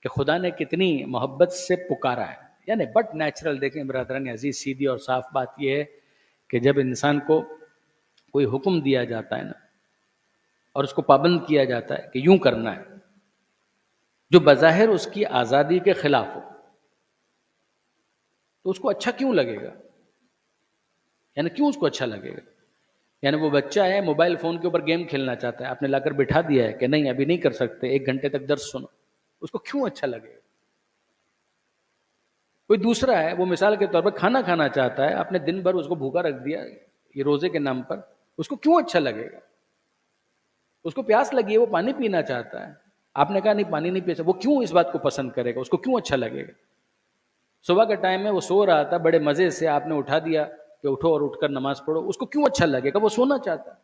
کہ خدا نے کتنی محبت سے پکارا ہے. یعنی بٹ نیچرل. دیکھیں برادران عزیز، سیدھی اور صاف بات یہ ہے کہ جب انسان کو کوئی حکم دیا جاتا ہے نا اور اس کو پابند کیا جاتا ہے کہ یوں کرنا ہے، جو بظاہر اس کی آزادی کے خلاف ہو، تو اس کو اچھا کیوں لگے گا؟ یعنی کیوں اس کو اچھا لگے گا؟ یعنی وہ بچہ ہے موبائل فون کے اوپر گیم کھیلنا چاہتا ہے، آپ نے لا کر بٹھا دیا ہے کہ نہیں ابھی نہیں کر سکتے، 1 گھنٹے تک درس سنو، اس کو کیوں اچھا لگے گا؟ کوئی دوسرا ہے وہ مثال کے طور پر کھانا کھانا چاہتا ہے، آپ نے دن بھر اس کو بھوکا رکھ دیا یہ روزے کے نام پر، اس کو کیوں اچھا لگے گا؟ اس کو پیاس لگی ہے، وہ پانی پینا چاہتا ہے، آپ نے کہا نہیں پانی نہیں پی سکتا، وہ کیوں اس بات کو پسند کرے گا؟ اس کو کیوں اچھا لگے گا؟ صبح کا ٹائم ہے، وہ سو رہا تھا، بڑے مزے سے آپ نے اٹھا دیا کہ اٹھو اور اٹھ کر نماز پڑھو، اس کو کیوں اچھا لگے گا؟ وہ سونا چاہتا ہے.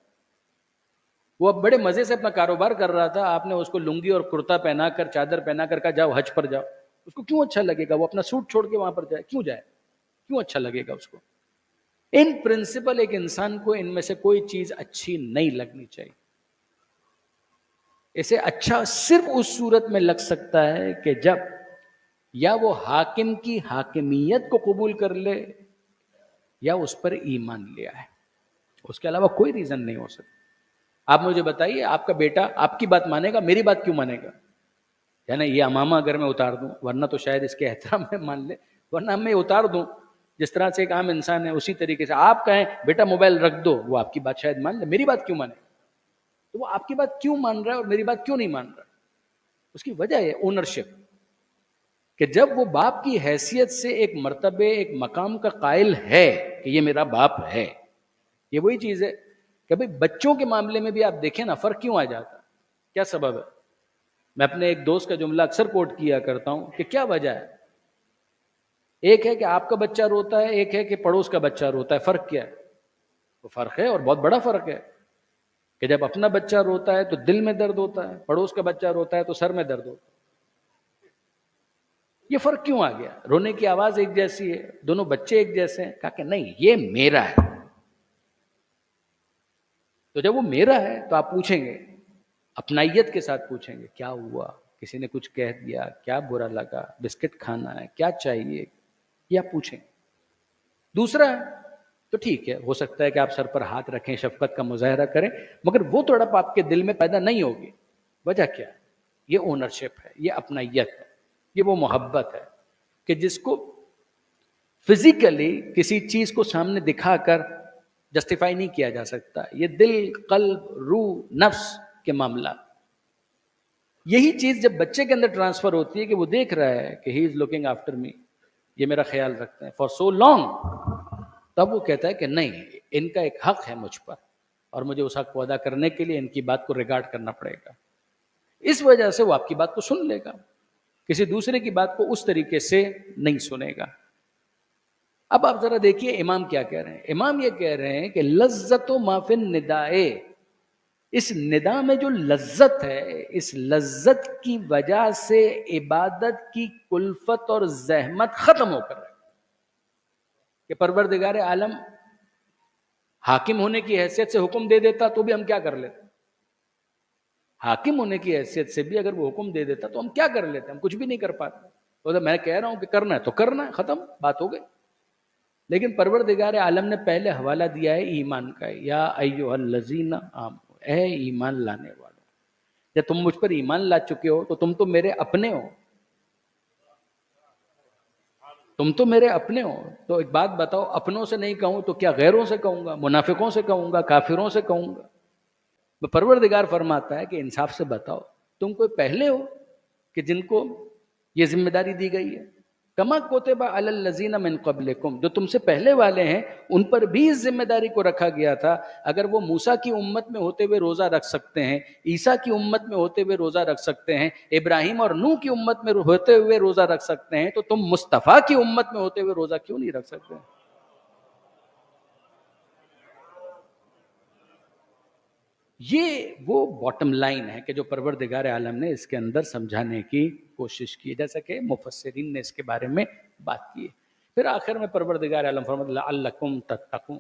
وہ اب بڑے مزے سے اپنا کاروبار کر رہا تھا، آپ نے اس کو لنگی اور کرتا پہنا کر چادر پہنا کر کہا جاؤ حج پر جاؤ، اس کو کیوں اچھا لگے گا؟ وہ اپنا سوٹ چھوڑ کے وہاں پر جائے، کیوں جائے؟ کیوں اچھا لگے گا اس کو؟ ان پرنسپل ایک انسان کو ان میں سے کوئی چیز اچھی نہیں لگنی چاہیے. اسے اچھا صرف اس صورت میں لگ سکتا ہے کہ جب یا وہ حاکم کی حاکمیت کو قبول کر لے یا اس پر ایمان لیا ہے، اس کے علاوہ کوئی ریزن نہیں ہو سکتا. آپ مجھے بتائیے آپ کا بیٹا آپ کی بات مانے گا، میری بات کیوں مانے گا؟ یعنی یہ امامہ اگر میں اتار دوں، ورنہ تو شاید اس کے احترام میں مان لے، ورنہ میں اتار دوں جس طرح سے ایک عام انسان ہے اسی طریقے سے آپ کہیں بیٹا موبائل رکھ دو، وہ آپ کی بات شاید مان لے، میری بات کیوں مانے؟ تو وہ آپ کی بات کیوں مان رہا ہے اور میری بات کیوں نہیں مان رہا؟ اس کی وجہ ہے اونرشپ، کہ جب وہ باپ کی حیثیت سے ایک مرتبے ایک مقام کا قائل ہے کہ یہ میرا باپ ہے. یہ وہی چیز ہے کہ بھئی بچوں کے معاملے میں بھی آپ دیکھیں نا فرق کیوں آ جاتا ہے، کیا سبب ہے؟ میں اپنے ایک دوست کا جملہ اکثر کوٹ کیا کرتا ہوں کہ کیا وجہ ہے؟ ایک ہے کہ آپ کا بچہ روتا ہے، ایک ہے کہ پڑوس کا بچہ روتا ہے. فرق کیا ہے؟ وہ فرق ہے اور بہت بڑا فرق ہے کہ جب اپنا بچہ روتا ہے تو دل میں درد ہوتا ہے، پڑوس کا بچہ روتا ہے تو سر میں درد ہوتا ہے. یہ فرق کیوں آ گیا؟ رونے کی آواز ایک جیسی ہے، دونوں بچے ایک جیسے ہیں. کہا کہ نہیں یہ میرا ہے. تو جب وہ میرا ہے تو آپ پوچھیں گے، اپنائیت کے ساتھ پوچھیں گے کیا ہوا، کسی نے کچھ کہہ دیا، کیا برا لگا، بسکٹ کھانا ہے، کیا چاہیے، یہ آپ پوچھیں. دوسرا ہے تو ٹھیک ہے، ہو سکتا ہے کہ آپ سر پر ہاتھ رکھیں، شفقت کا مظاہرہ کریں، مگر وہ تڑپ آپ کے دل میں پیدا نہیں ہوگی. وجہ کیا ہے؟ یہ اونرشپ ہے، یہ اپنائیت ہے، یہ وہ محبت ہے کہ جس کو فزیکلی کسی چیز کو سامنے دکھا کر جسٹیفائی نہیں کیا جا سکتا. یہ دل، قلب، روح، نفس کے معاملات. یہی چیز جب بچے کے اندر ٹرانسفر ہوتی ہے کہ وہ دیکھ رہا ہے کہ ہی از لوکنگ آفٹر می، یہ میرا خیال رکھتے ہیں فار سو لانگ، تب وہ کہتا ہے کہ نہیں ان کا ایک حق ہے مجھ پر اور مجھے اس حق کو ادا کرنے کے لیے ان کی بات کو ریگارڈ کرنا پڑے گا. اس وجہ سے وہ آپ کی بات کو سن لے گا، کسی دوسرے کی بات کو اس طریقے سے نہیں سنے گا. اب آپ ذرا دیکھیے امام کیا کہہ رہے ہیں. امام یہ کہہ رہے ہیں کہ لذت و ما فی الندائے، اس ندا میں جو لذت ہے، اس لذت کی وجہ سے عبادت کی کلفت اور زحمت ختم ہو کر رہے کہ پروردگار عالم حاکم ہونے کی حیثیت سے حکم دے دیتا تو بھی ہم کیا کر لیتے؟ حاکم ہونے کی حیثیت سے بھی اگر وہ حکم دے دیتا تو ہم کیا کر لیتے؟ ہم کچھ بھی نہیں کر پاتے. تو میں کہہ رہا ہوں کہ کرنا ہے تو کرنا ہے، ختم بات ہو گئی. لیکن پروردگار عالم نے پہلے حوالہ دیا ہے ایمان کا. یا ایھا الذین آمنوا، اے ایمان لانے والو، جب تم مجھ پر ایمان لا چکے ہو تو تم تو میرے اپنے ہو، تم تو میرے اپنے ہو. تو ایک بات بتاؤ، اپنوں سے نہیں کہوں تو کیا غیروں سے کہوں گا، منافقوں سے کہوں گا، کافروں سے کہوں گا؟ پروردگار فرماتا ہے کہ انصاف سے بتاؤ تم کوئی پہلے ہو کہ جن کو یہ ذمہ داری دی گئی ہے؟ کما کتب علی الذین من قبلکم، جو تم سے پہلے والے ہیں ان پر بھی اس ذمہ داری کو رکھا گیا تھا. اگر وہ موسیٰ کی امت میں ہوتے ہوئے روزہ رکھ سکتے ہیں، عیسیٰ کی امت میں ہوتے ہوئے روزہ رکھ سکتے ہیں، ابراہیم اور نوح کی امت میں ہوتے ہوئے روزہ رکھ سکتے ہیں، تو تم مصطفیٰ کی امت میں ہوتے ہوئے روزہ کیوں نہیں رکھ سکتے؟ یہ وہ باٹم لائن ہے کہ جو پروردگار عالم نے اس کے اندر سمجھانے کی کوشش کی، جیسا کہ مفسرین نے اس کے بارے میں بات کی. پھر آخر میں پروردگار عالم فرماتے ہیں لعلکم تتقون.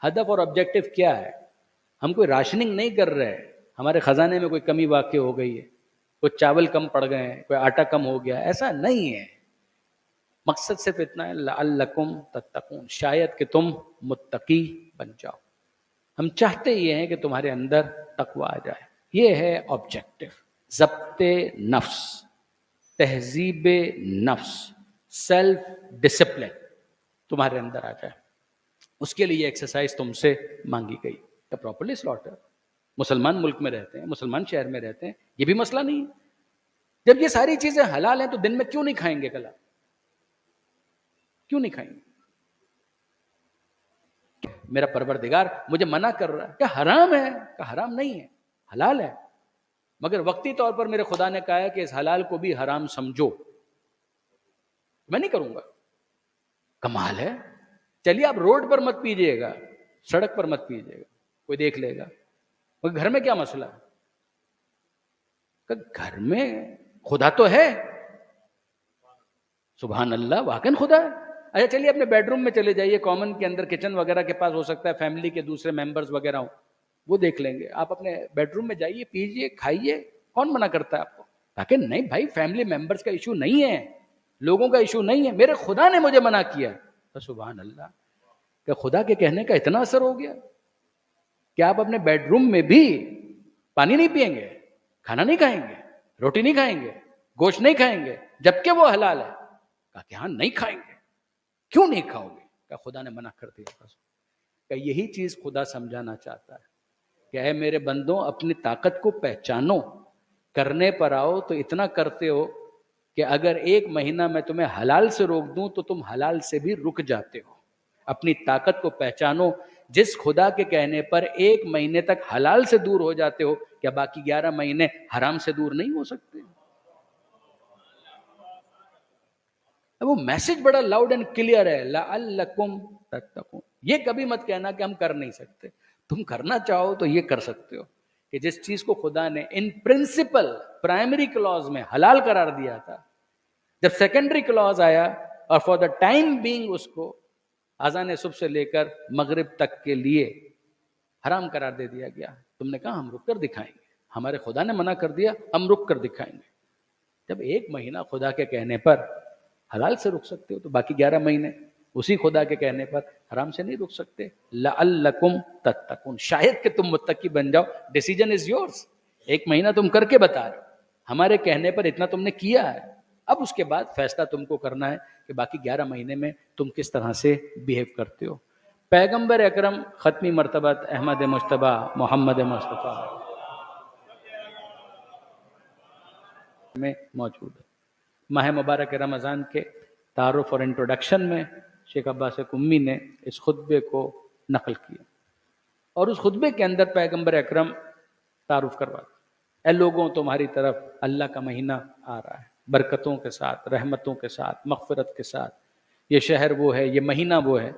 ہدف اور آبجیکٹو کیا ہے؟ ہم کوئی راشننگ نہیں کر رہے، ہمارے خزانے میں کوئی کمی واقع ہو گئی ہے کوئی چاول کم پڑ گئے ہیں، کوئی آٹا کم ہو گیا، ایسا نہیں ہے. مقصد صرف اتنا ہے لعلکم تتقون، شاید کہ تم متقی بن جاؤ. ہم چاہتے یہ ہیں کہ تمہارے اندر تقوی آ جائے. یہ ہے آبجیکٹو. ضبط نفس، تہذیب نفس، سیلف ڈسپلن تمہارے اندر آ جائے. اس کے لیے ایکسرسائز تم سے مانگی گئی. Properly slaughter. مسلمان ملک میں رہتے ہیں، مسلمان شہر میں رہتے ہیں، یہ بھی مسئلہ نہیں ہے. جب یہ ساری چیزیں حلال ہیں تو دن میں کیوں نہیں کھائیں گے کلا؟ کیوں نہیں کھائیں گے؟ میرا پروردگار مجھے منع کر رہا ہے، کیا حرام ہے؟ کیا حرام نہیں ہے، حلال ہے، مگر وقتی طور پر میرے خدا نے کہا ہے کہ اس حلال کو بھی حرام سمجھو. میں نہیں کروں گا. کمال ہے. چلیے آپ روڈ پر مت پیجئے گا، سڑک پر مت پیجئے گا، کوئی دیکھ لے گا. گھر میں کیا مسئلہ ہے؟ کہ گھر میں خدا تو ہے. سبحان اللہ، واقعی خدا ہے. اچھا چلیے اپنے بیڈ روم میں چلے جائیے، کامن کے اندر کچن وغیرہ کے پاس ہو سکتا ہے فیملی کے دوسرے ممبرز وغیرہ ہوں، وہ دیکھ لیں گے. آپ اپنے بیڈ روم میں جائیے، پیجئے، کھائیے، کون منع کرتا ہے آپ کو؟ تاکہ نہیں بھائی فیملی ممبرز کا ایشو نہیں ہے، لوگوں کا ایشو نہیں ہے، میرے خدا نے مجھے منع کیا. تو سبحان اللہ، کہ خدا کے کہنے کا اتنا اثر ہو گیا کہ آپ اپنے بیڈ روم میں بھی پانی نہیں پئیں گے، کھانا نہیں کھائیں گے، روٹی نہیں کھائیں گے، گوشت نہیں کھائیں گے، جبکہ وہ حلال ہے. کہا کہ ہاں نہیں کھائیں گے. کیوں نہیں کھاؤ گے؟ کہ خدا نے منع کر دیا. کہ یہی چیز خدا سمجھانا چاہتا ہے کہ اے میرے بندوں، اپنی طاقت کو پہچانو. کرنے پر آؤ تو اتنا کرتے ہو کہ اگر 1 مہینہ میں تمہیں حلال سے روک دوں تو تم حلال سے بھی رک جاتے ہو. اپنی طاقت کو پہچانو. جس خدا کے کہنے پر 1 مہینے تک حلال سے دور ہو جاتے ہو، کیا باقی 11 مہینے حرام سے دور نہیں ہو سکتے؟ وہ میسج بڑا لاؤڈ اینڈ کلیئر ہے، لعلکم تتقون. یہ کبھی مت کہنا کہ ہم کر نہیں سکتے. تم کرنا چاہو تو یہ کر سکتے ہو. کہ جس چیز کو خدا نے ان پرنسپل پرائمری کلوز میں حلال قرار دیا تھا، جب سیکنڈری کلوز آیا اور فار دا ٹائم بینگ اس کو اذان صبح سے لے کر مغرب تک کے لیے حرام قرار دے دیا گیا، تم نے کہا ہم رک کر دکھائیں گے. ہمارے خدا نے منع کر دیا، ہم رک کر دکھائیں گے. جب 1 مہینہ خدا کے کہنے پر حلال سے رک سکتے ہو تو باقی 11 مہینے اسی خدا کے کہنے پر حرام سے نہیں رک سکتے. لعلکم تتقون، شاید کہ تم متقی بن جاؤ. Decision is yours. 1 مہینہ تم کر کے بتا رہے ہو، ہمارے کہنے پر اتنا تم نے کیا ہے. اب اس کے بعد فیصلہ تم کو کرنا ہے کہ باقی 11 مہینے میں تم کس طرح سے بیہیو کرتے ہو. پیغمبر اکرم ختمی مرتبت احمد مجتبی محمد مصطفیٰ میں موجود ہے. ماہ مبارک رمضان کے تعارف اور انٹروڈکشن میں شیخ عباس قمی نے اس خطبے کو نقل کیا اور اس خطبے کے اندر پیغمبر اکرم تعارف کرواتے، اے لوگوں تمہاری طرف اللہ کا مہینہ آ رہا ہے، برکتوں کے ساتھ، رحمتوں کے ساتھ، مغفرت کے ساتھ. یہ شہر وہ ہے، یہ مہینہ وہ ہے،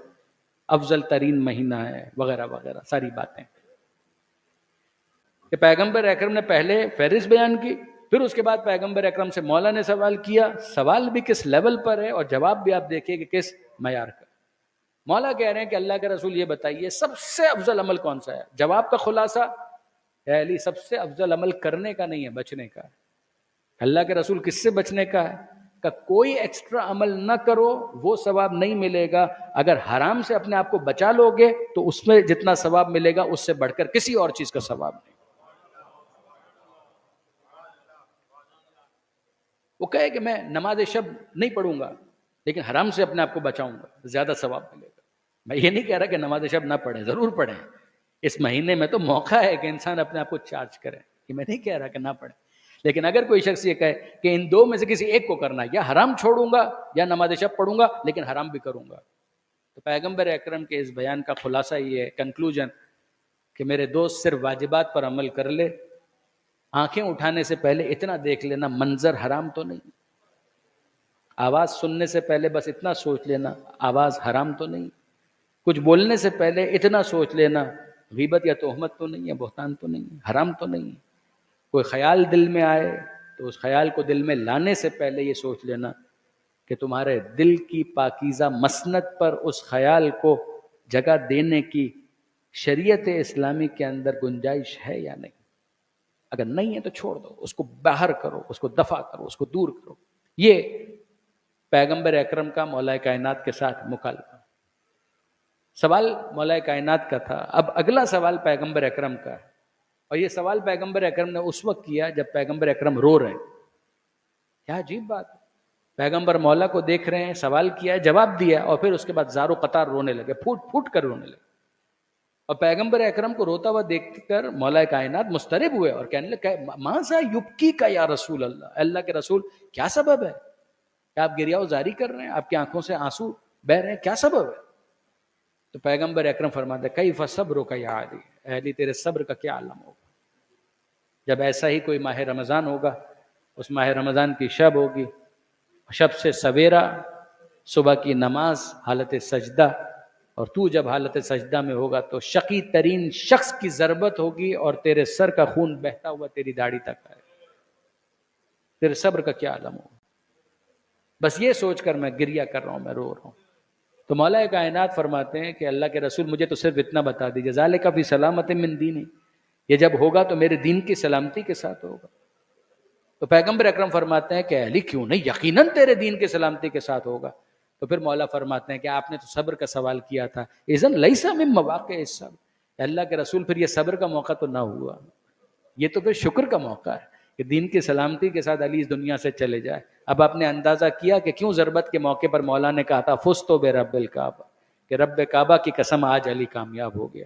افضل ترین مہینہ ہے، وغیرہ وغیرہ ساری باتیں. کہ پیغمبر اکرم نے پہلے فہرست بیان کی، پھر اس کے بعد پیغمبر اکرم سے مولا نے سوال کیا. سوال بھی کس لیول پر ہے اور جواب بھی آپ دیکھیں کہ کس معیار کا. مولا کہہ رہے ہیں کہ اللہ کے رسول یہ بتائیے سب سے افضل عمل کون سا ہے؟ جواب کا خلاصہ اے علی، سب سے افضل عمل کرنے کا نہیں ہے، بچنے کا ہے. اللہ کے رسول کس سے بچنے کا ہے؟ کہ کوئی ایکسٹرا عمل نہ کرو، وہ ثواب نہیں ملے گا. اگر حرام سے اپنے آپ کو بچا لو گے تو اس میں جتنا ثواب ملے گا اس سے بڑھ کر کسی اور چیز کا ثواب نہیں. وہ کہے کہ میں نماز شب نہیں پڑھوں گا لیکن حرام سے اپنے آپ کو بچاؤں گا، زیادہ ثواب ملے گا. میں یہ نہیں کہہ رہا کہ نماز شب نہ پڑھیں، ضرور پڑھیں. اس مہینے میں تو موقع ہے کہ انسان اپنے آپ کو چارج کرے. کہ میں نہیں کہہ رہا کہ نہ پڑھیں، لیکن اگر کوئی شخص یہ کہے کہ ان 2 میں سے کسی ایک کو کرنا ہے، یا حرام چھوڑوں گا یا نماز شب پڑھوں گا لیکن حرام بھی کروں گا، تو پیغمبر اکرم کے اس بیان کا خلاصہ یہ ہے، کنکلوژن، کہ میرے دوست صرف واجبات پر عمل کر لے. آنکھیں اٹھانے سے پہلے اتنا دیکھ لینا منظر حرام تو نہیں. آواز سننے سے پہلے بس اتنا سوچ لینا آواز حرام تو نہیں. کچھ بولنے سے پہلے اتنا سوچ لینا غیبت یا تہمت تو نہیں ہے، بہتان تو نہیں ہے، حرام تو نہیں ہے. کوئی خیال دل میں آئے تو اس خیال کو دل میں لانے سے پہلے یہ سوچ لینا کہ تمہارے دل کی پاکیزہ مسند پر اس خیال کو جگہ دینے کی شریعت اسلامی کے اندر گنجائش ہے یا نہیں. اگر نہیں ہے تو چھوڑ دو، اس کو باہر کرو، اس کو دفع کرو، اس کو دور کرو۔ یہ پیغمبر اکرم کا مولا کائنات کے ساتھ مکالمہ۔ سوال مولا کائنات کا تھا، اب اگلا سوال پیغمبر اکرم کا ہے، اور یہ سوال پیغمبر اکرم نے اس وقت کیا جب پیغمبر اکرم رو رہے ہیں۔ کیا عجیب بات ہے، پیغمبر مولا کو دیکھ رہے ہیں، سوال کیا ہے، جواب دیا، اور پھر اس کے بعد زار و قطار رونے لگے، پھوٹ پھوٹ کر رونے لگے۔ اور پیغمبر اکرم کو روتا ہوا دیکھ کر مولا کائنات مضطرب ہوئے اور کہنے لگے ماذا یبکی کا یا رسول اللہ، اللہ کے رسول کیا سبب ہے کہ آپ گریہ زاری کر رہے ہیں، آپ کی آنکھوں سے آنسو بہ رہے ہیں، کیا سبب ہے؟ تو پیغمبر اکرم فرماتے ہیں کیف صبرک یا علی، اے علی تیرے صبر کا کیا عالم ہوگا۔ جب ایسا ہی کوئی ماہ رمضان ہوگا، اس ماہ رمضان کی شب ہوگی، شب سے سویرا، صبح کی نماز، حالت سجدہ، اور تو جب حالت سجدہ میں ہوگا تو شقی ترین شخص کی ضربت ہوگی اور تیرے سر کا خون بہتا ہوا تیری داڑھی تک آئے، تیرے صبر کا کیا عالم ہوگا۔ بس یہ سوچ کر میں گریہ کر رہا ہوں، میں رو رہا ہوں۔ تو مولا کائنات فرماتے ہیں کہ اللہ کے رسول مجھے تو صرف اتنا بتا دیجیے، ذالک فی سلامت من دینی، یہ جب ہوگا تو میرے دین کی سلامتی کے ساتھ ہوگا۔ تو پیغمبر اکرم فرماتے ہیں کہ علی کیوں نہیں، یقیناً تیرے دین کی سلامتی کے ساتھ ہوگا۔ تو پھر مولا فرماتے ہیں کہ آپ نے تو صبر کا سوال کیا تھا، اذن لیس من مواقع الصبر، اللہ کے رسول پھر یہ صبر کا موقع تو نہ ہوا، یہ تو پھر شکر کا موقع ہے کہ دین کی سلامتی کے ساتھ علی اس دنیا سے چلے جائے۔ اب آپ نے اندازہ کیا کہ کیوں ضربت کے موقع پر مولا نے کہا تھا فزت برب الکعبہ، کہ رب کعبہ کی قسم آج علی کامیاب ہو گیا۔